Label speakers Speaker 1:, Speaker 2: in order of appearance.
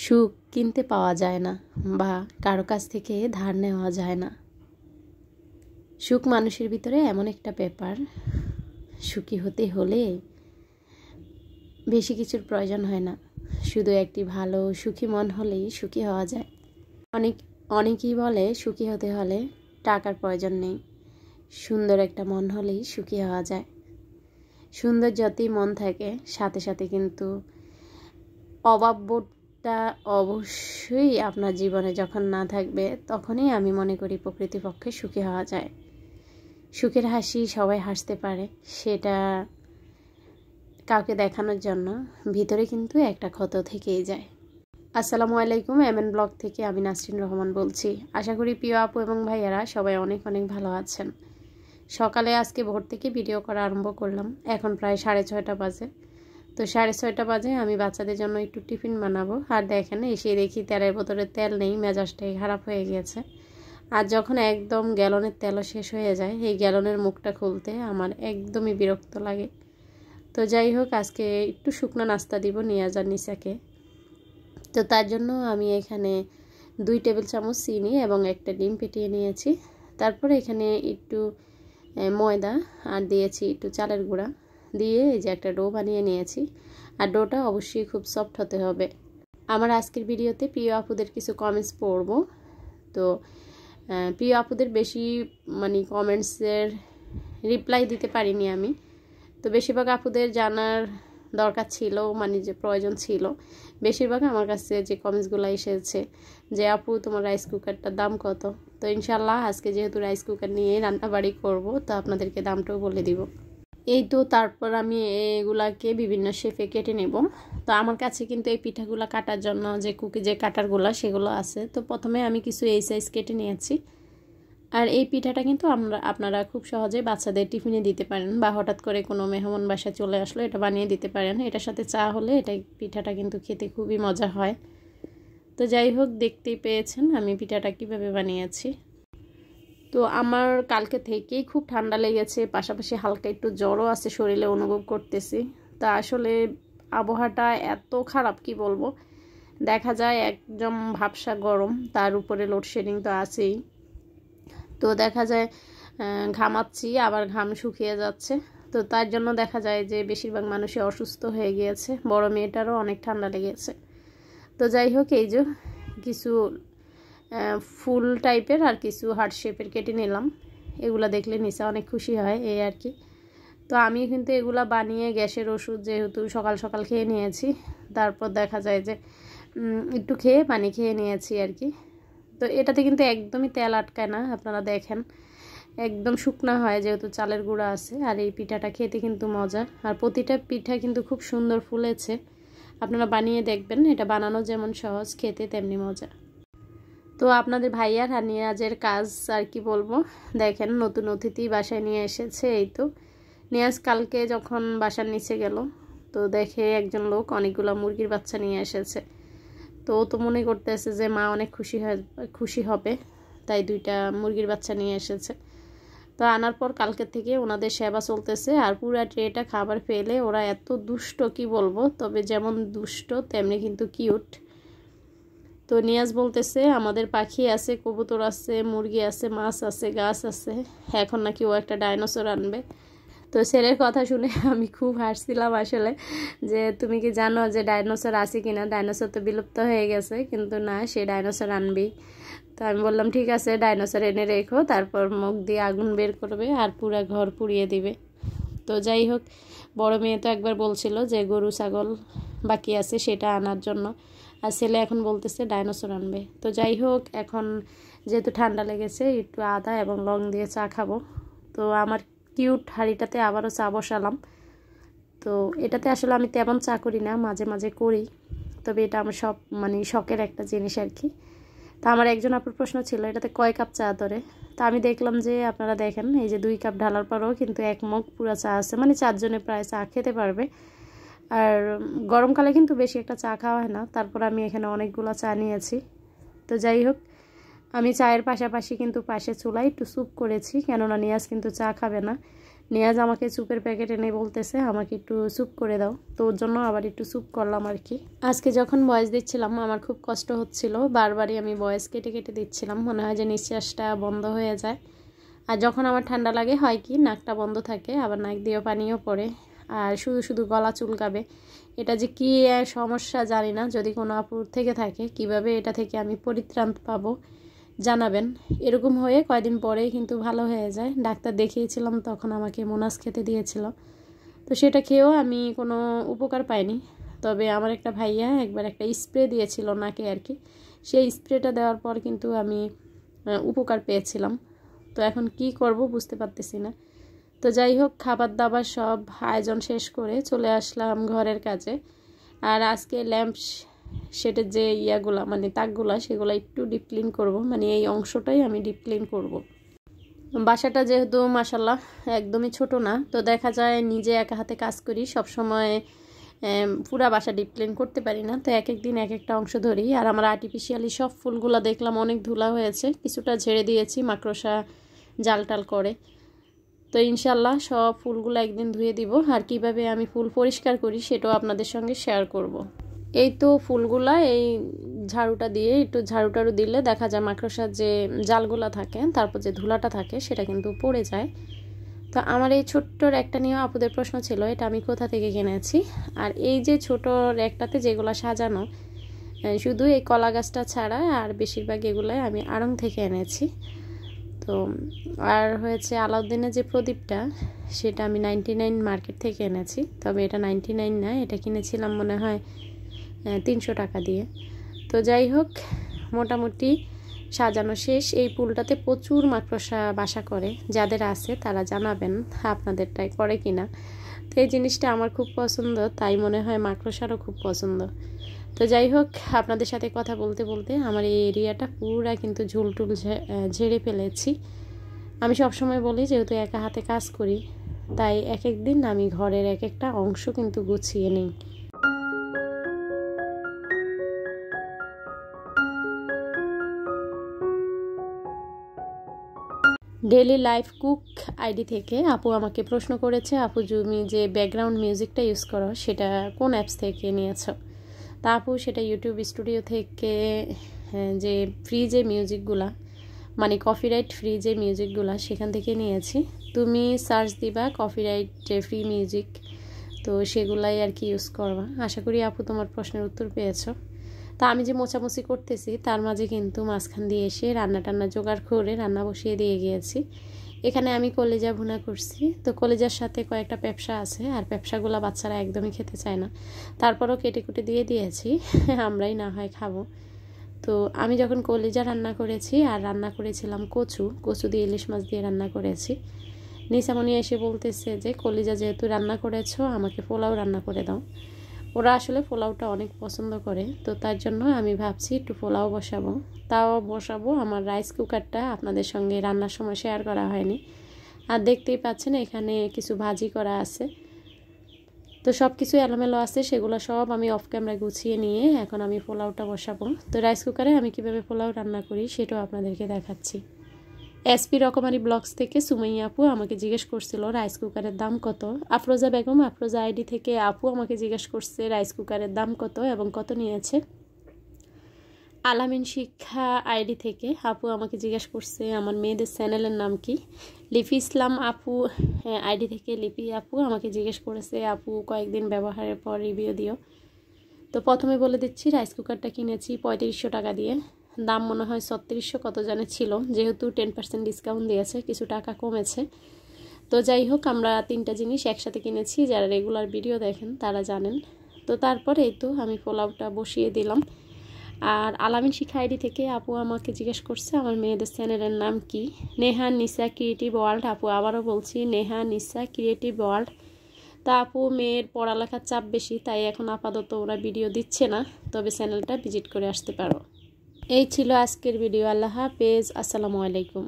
Speaker 1: সুখ কিনতে পাওয়া যায় না বা কারো কাছ থেকে ধার নেওয়া যায় না। সুখ মানুষের ভিতরে এমন একটা ব্যাপার, সুখী হতে হলে বেশি কিছুর প্রয়োজন হয় না, শুধু একটি ভালো সুখী মন হলেই সুখী হওয়া যায়। অনেকেই বলে সুখী হতে হলে টাকার প্রয়োজন নেই, সুন্দর একটা মন হলেই সুখী হওয়া যায়। সুন্দর যতই মন থাকে সাথে সাথে কিন্তু অভাববোধটা অবশ্যই আপনার জীবনে যখন না থাকবে তখনই আমি মনে করি প্রকৃতপক্ষে সুখী হওয়া যায়। সুখের হাসি সবাই হাসতে পারে, সেটা কাউকে দেখানোর জন্য ভিতরে কিন্তু একটা ক্ষত থেকেই যায়। আসসালামু আলাইকুম, এমএন ব্লগ থেকে আমি নাসরিন রহমান বলছি। আশা করি প্রিয় আপু এবং ভাইয়ারা সবাই অনেক অনেক ভালো আছেন। সকালে আজকে ভোর থেকে ভিডিও করা আরম্ভ করলাম, এখন প্রায় 6:30 বাজে। তো 6:30 বাজে আমি বাচ্চাদের জন্য একটু টিফিন বানাবো, আর দেখেন এসে দেখি তেলের বোতলে তেল নেই, মেজাজটাই খারাপ হয়ে গিয়েছে। আর যখন একদম গ্যালনের তেলও শেষ হয়ে যায়, এই গ্যালনের মুখটা খুলতে আমার একদমই বিরক্ত লাগে। তো যাই হোক, আজকে একটু শুকনো নাস্তা দিব নিয়াজ আর নিসাকে। তো তার জন্য আমি এখানে 2 টেবিল চামচ চিনি এবং একটা ডিম ফেটিয়ে নিয়েছি। তারপরে এখানে একটু ময়দা আর দিয়েছি একটু চালের গুঁড়া দিয়ে এই যে একটা ডো বানিয়ে নিয়েছি। আর ডোটা অবশ্যই খুব সফট হতে হবে। আমার আজকের ভিডিওতে প্রিয় আপুদের কিছু কমেন্টস পড়ব। তো প্রিয় আপুদের বেশি কমেন্টসের রিপ্লাই দিতে পারিনি আমি। তো বেশিরভাগ আপুদের জানার দরকার ছিল, যে প্রয়োজন ছিল। বেশিরভাগ আমার কাছে যে কমেন্টসগুলো এসেছে যে আপু তোমার রাইস কুকারটার দাম কত। তো ইনশাল্লাহ আজকে যেহেতু রাইস কুকার নিয়ে রান্নাবাড়ি করব, তো আপনাদেরকে দামটাও বলে দিব। এই তো তারপর আমি এগুলাকে বিভিন্ন শেপে কেটে নেব। তো আমার কাছে কিন্তু এই পিঠাগুলো কাটার জন্য যে কাটারগুলো সেগুলো আছে। তো প্রথমে আমি কিছু এই সাইজ কেটে নিয়েছি। আর এই পিঠাটা কিন্তু আপনারা খুব সহজে বাচ্চাদের টিফিনে দিতে পারেন, বা হঠাৎ করে কোনো মেহমান বাসায় চলে আসলো এটা বানিয়ে দিতে পারেন। এটার সাথে চা হলে পিঠাটা কিন্তু খেতে খুবই মজা হয়। তো যাই হোক, দেখতেই পেয়েছেন আমি পিঠাটা কিভাবে বানিয়েছি। তো আমার কালকে থেকেই খুব ঠান্ডা লেগেছে, পাশাপাশি হালকা একটু জ্বরও আছে, শরীরে অনুভব করতেছি। তা আসলে আবহাওয়াটা এত খারাপ কি বলবো, দেখা যায় একদম ভাবসা গরম, তার উপরে লোডশেডিং তো আছেই। তো দেখা যায় ঘামাচ্ছি, আবার ঘাম শুকিয়ে যাচ্ছে। তো তার জন্য দেখা যায় যে বেশিরভাগ মানুষই অসুস্থ হয়ে গিয়েছে, বড় মেয়েটারও অনেক ঠান্ডা লেগেছে। তো যাই হোক, এই যে কিছু ফুল টাইপের আর কিছু হার্ট শেপের কেটে নিলাম। এগুলা দেখলে নিচে অনেক খুশি হয়, এই আর কি। তো আমি কিন্তু এগুলা বানিয়ে গ্যাসের ওষুধ যেহেতু সকাল সকাল খেয়ে নিয়েছি, তারপর দেখা যায় যে একটু খেয়ে পানি খেয়ে নিয়েছি আর কি। তো এটাতে কিন্তু একদমই তেল আটকায় না, আপনারা দেখেন একদম শুকনা হয় যেহেতু চালের গুঁড়া আছে। আর এই পিঠাটা খেতে কিন্তু মজা, আর প্রতিটা পিঠা কিন্তু খুব সুন্দর ফুলেছে। আপনারা বানিয়ে দেখবেন, এটা বানানো যেমন সহজ, খেতে তেমনি মজা। তো আপনাদের ভাইয়ার আর নিয়াজের কাজ আর কি বলবো, দেখেন নতুন অতিথি বাসায় নিয়ে এসেছে। এই তো নিয়াজ কালকে যখন বাসার নিচে গেল, তো দেখে একজন লোক অনেকগুলো মুরগির বাচ্চা নিয়ে এসেছে। তো ও তো মনে করতেছে যে মা অনেক খুশি হবে, তাই 2টা মুরগির বাচ্চা নিয়ে এসেছে। তো আনার পর কালকের থেকে ওনাদের সেবা চলতেছে। আর পুরা ট্রেটা খাবার ফেলে ওরা এত দুষ্ট কি বলবো, তবে যেমন দুষ্ট তেমনি কিন্তু কিউট। তো নিয়াজ বলতেছে আমাদের পাখি আছে, কবুতর আছে, মুরগি আছে, মাছ আছে, গাছ আছে, এখন নাকি ও একটা ডাইনোসর আনবে। তো ছেলের কথা শুনে আমি খুব হাসছিলাম আসলে, যে তুমি কি জানো যে ডাইনোসর আছে কিনা, ডাইনোসর তো বিলুপ্ত হয়ে গেছে, কিন্তু না, সে ডাইনোসর আনবি। তো আমি বললাম ঠিক আছে, ডাইনোসর এনে রেখো, তারপর মুখ দিয়ে আগুন বের করবে আর পুরা ঘর পুড়িয়ে দিবে। তো যাই হোক, বড় মেয়ে তো একবার বলছিল যে গরু ছাগল বাকি আছে সেটা আনার জন্য, আর ছেলে এখন বলতেছে ডাইনোসর আনবে। তো যাই হোক, এখন যেহেতু ঠান্ডা লেগেছে একটু আদা এবং লং দিয়ে চা খাবো। তো আমার কিউট হাঁড়িটাতে আবারও চা বসালাম। তো এটাতে আসলে আমি তেমন চা করি না, মাঝে মাঝে করি, তবে এটা আমার শখের একটা জিনিস আর কি। তা আমার একজন আপুর প্রশ্ন ছিল এটাতে কয় কাপ চা ধরে। তা আমি দেখলাম যে আপনারা দেখেন এই যে 2 কাপ ঢালার পরও কিন্তু 1 মগ পুরো চা আছে, 4 জনে প্রায় চা খেতে পারবে। আর গরমকালে কিন্তু বেশি একটা চা খাওয়া হয় না, তারপর আমি এখানে অনেকগুলো চা নিয়েছি। তো যাই হোক, আমি চায়ের পাশাপাশি কিন্তু পাশে চুলায় একটু স্যুপ করেছি, কেননা নিয়াজ কিন্তু চা খাবে না। নিয়াজ আমাকে স্যুপের প্যাকেট এনে বলতেছে আমাকে একটু স্যুপ করে দাও, তো ওর জন্য আবার একটু স্যুপ করলাম আর কি। আজকে যখন ভয়েস দিচ্ছিলাম আমার খুব কষ্ট হচ্ছিল, বারবারই আমি ভয়েস কেটে কেটে দিচ্ছিলাম, মনে হয় যে নিঃশ্বাসটা বন্ধ হয়ে যায়। আর যখন আমার ঠান্ডা লাগে হয় কি নাকটা বন্ধ থাকে, আবার নাক দিয়েও পানিও পড়ে, আর শুধু শুধু গলা চুলকাবে। এটা যে কী সমস্যা জানি না, যদি কোনো আপুর থেকে থাকে কিভাবে এটা থেকে আমি পরিত্রাণ পাবো জানাবেন। এরকম হয়ে কয়দিন পরেই কিন্তু ভালো হয়ে যায়। ডাক্তার দেখিয়েছিলাম, তখন আমাকে মোনাস খেতে দিয়েছিল, তো সেটা খেয়েও আমি কোনো উপকার পাইনি। তবে আমার একটা ভাইয়া একবার একটা স্প্রে দিয়েছিল নাকে আর কি, সেই স্প্রেটা দেওয়ার পর কিন্তু আমি উপকার পেয়েছিলাম। তো এখন কি করব বুঝতে পারতেছি না। তো যাই হোক, খাবার দাবার সব আয়োজন শেষ করে চলে আসলাম ঘরের কাজে। আর আজকে ল্যাম্প সেটের যে ইয়াগুলা মানে তাকগুলা সেগুলো একটু ডিপ ক্লিন করবো, মানে এই অংশটাই আমি ডিপ ক্লিন করবো। বাসাটা যেহেতু মাশাল্লাহ একদমই ছোট না, তো দেখা যায় নিজে একা হাতে কাজ করি, সব সময় পুরা বাসা ডিপ ক্লিন করতে পারি না, তো এক এক দিন এক একটা অংশ ধরি। আর আমার আর্টিফিশিয়ালি সব ফুলগুলো দেখলাম অনেক ধুলা হয়েছে, কিছুটা ঝেড়ে দিয়েছি মাকড়সা জাল টাল করে। তো ইনশাল্লাহ সব ফুলগুলো একদিন ধুয়ে দিব, আর কিভাবে আমি ফুল পরিষ্কার করি সেটাও আপনাদের সঙ্গে শেয়ার করব। এই তো ফুলগুলা এই ঝাড়ুটা দিয়ে একটু ঝাড়ু দিলে দেখা যায় মাকড়সার যে জালগুলা থাকে তারপর যে ধুলাটা থাকে সেটা কিন্তু পড়ে যায়। তো আমার এই ছোট্ট র্যাকটা নিয়েও আপুদের প্রশ্ন ছিল এটা আমি কোথা থেকে কিনেছি। আর এই যে ছোট র্যাকটাতে যেগুলো সাজানো, শুধু এই কলা গাছটা ছাড়া আর বেশিরভাগ এগুলোই আমি আড়ং থেকে এনেছি। তো আর হয়েছে আলাউদ্দিনের যে প্রদীপটা সেটা আমি 99 মার্কেট থেকে এনেছি, তবে এটা 99 না, এটা কিনেছিলাম মনে হয় 300 টাকা দিয়ে। তো যাই হোক, মোটামুটি সাজানো শেষ। এই পুলটাতে প্রচুর মাকড়সা বাসা করে, যাদের আছে তারা জানাবেন আপনাদেরটাই করে কিনা। তো এই জিনিসটা আমার খুব পছন্দ, তাই মনে হয় মাকড়সারও খুব পছন্দ। তো যাই হোক, আপনাদের সাথে কথা বলতে বলতে আমার এই এরিয়াটা পুরা কিন্তু ঝুলটুল ঝেড়ে ফেলেছি। আমি সবসময় বলি যেহেতু একা হাতে কাজ করি, তাই এক এক দিন আমি ঘরের এক একটা অংশ কিন্তু গুছিয়ে নিই। ডেইলি লাইফ কুক আইডি থেকে আপু আমাকে প্রশ্ন করেছে, আপু তুমি যে ব্যাকগ্রাউন্ড মিউজিকটা ইউজ করো সেটা কোন অ্যাপস থেকে নিয়েছো। তা আপু সেটা ইউটিউব স্টুডিও থেকে যে ফ্রি যে মিউজিকগুলা মানে কপিরাইট ফ্রি যে মিউজিকগুলা সেখান থেকে নিয়েছি। তুমি সার্চ দিবা কপিরাইট ফ্রি মিউজিক, তো সেগুলাই আর কি ইউজ করবা। আশা করি আপু তোমার প্রশ্নের উত্তর পেয়েছো। তা আমি যে মোছামুছি করতেছি তার মাঝে কিন্তু মাঝখান দিয়ে এসে রান্না টান্না জোগাড় করে রান্না বসিয়ে দিয়ে গিয়েছি। এখানে আমি কলিজা ভুনা করছি, তো কলিজার সাথে কয়েকটা পেঁপসা আছে, আর পেঁপসাগুলো বাচ্চারা একদমই খেতে চায় না, তারপরও কেটে কুটে দিয়ে দিয়েছি আমরাই না হয় খাবো। তো আমি যখন কলিজা রান্না করেছি আর রান্না করেছিলাম কচু দিয়ে ইলিশ মাছ দিয়ে রান্না করেছি, নিসামনি এসে বলতেছে যে কলিজা যেহেতু রান্না করেছো আমাকে পোলাও রান্না করে দাও। ওরা আসলে পোলাওটা অনেক পছন্দ করে, তো তার জন্য আমি ভাবছি একটু পোলাও বসাবো। আমার রাইস কুকারটা আপনাদের সঙ্গে রান্নার সময় শেয়ার করা হয়নি, আর দেখতেই পাচ্ছেন এখানে কিছু ভাজি করা আছে, তো সব কিছু এলোমেলো আছে, সেগুলো সব আমি অফ ক্যামেরা গুছিয়ে নিয়ে এখন আমি পোলাওটা বসাবো। তো রাইস কুকারে আমি কিভাবে পোলাও রান্না করি সেটাও আপনাদেরকে দেখাচ্ছি। এসপি রকমারি ব্লগস থেকে সুমাইয়া আপু আমাকে জিজ্ঞেস করছিল রাইস কুকারের দাম কত। আফরোজা বেগম আফরোজা আইডি থেকে আপু আমাকে জিজ্ঞেস করছে রাইস কুকারের দাম কত এবং কত নিয়েছে। আলামিন শিক্ষা আইডি থেকে আপু আমাকে জিজ্ঞেস করছে আমার মেয়েদের চ্যানেলের নাম কি। লিপি ইসলাম আপু আইডি থেকে লিপি আপু আমাকে জিজ্ঞেস করেছে আপু কয়েকদিন ব্যবহারের পর রিভিউ দিও। তো প্রথমে বলে দিচ্ছি রাইস কুকারটা কিনেছি 3500 টাকা দিয়ে, দাম মনে হয় 3600 কত জানে ছিল, যেহেতু 10% ডিসকাউন্ট দিয়েছে কিছু টাকা কমেছে। তো যাই হোক, আমরা 3টা জিনিস একসাথে কিনেছি, যারা রেগুলার ভিডিও দেখেন তারা জানেন। তো তারপর এই তো আমি পোলাওটা বসিয়ে দিলাম। আর আলামিন শিক্ষা আইডি থেকে আপু আমাকে জিজ্ঞেস করছে আমার মেয়েদের চ্যানেলের নাম কি। নেহা নিসা ক্রিয়েটিভ ওয়ার্ল্ড, আপু আবারও বলছি নেহা নিসা ক্রিয়েটিভ ওয়ার্ল্ড। তা আপু মেয়ের পড়ালেখার চাপ বেশি, তাই এখন আপাতত ওরা ভিডিও দিচ্ছে না, তবে চ্যানেলটা ভিজিট করে আসতে পারো। এই ছিল আজকের ভিডিও। আল্লাহ হাফেজ, আসসালামু আলাইকুম।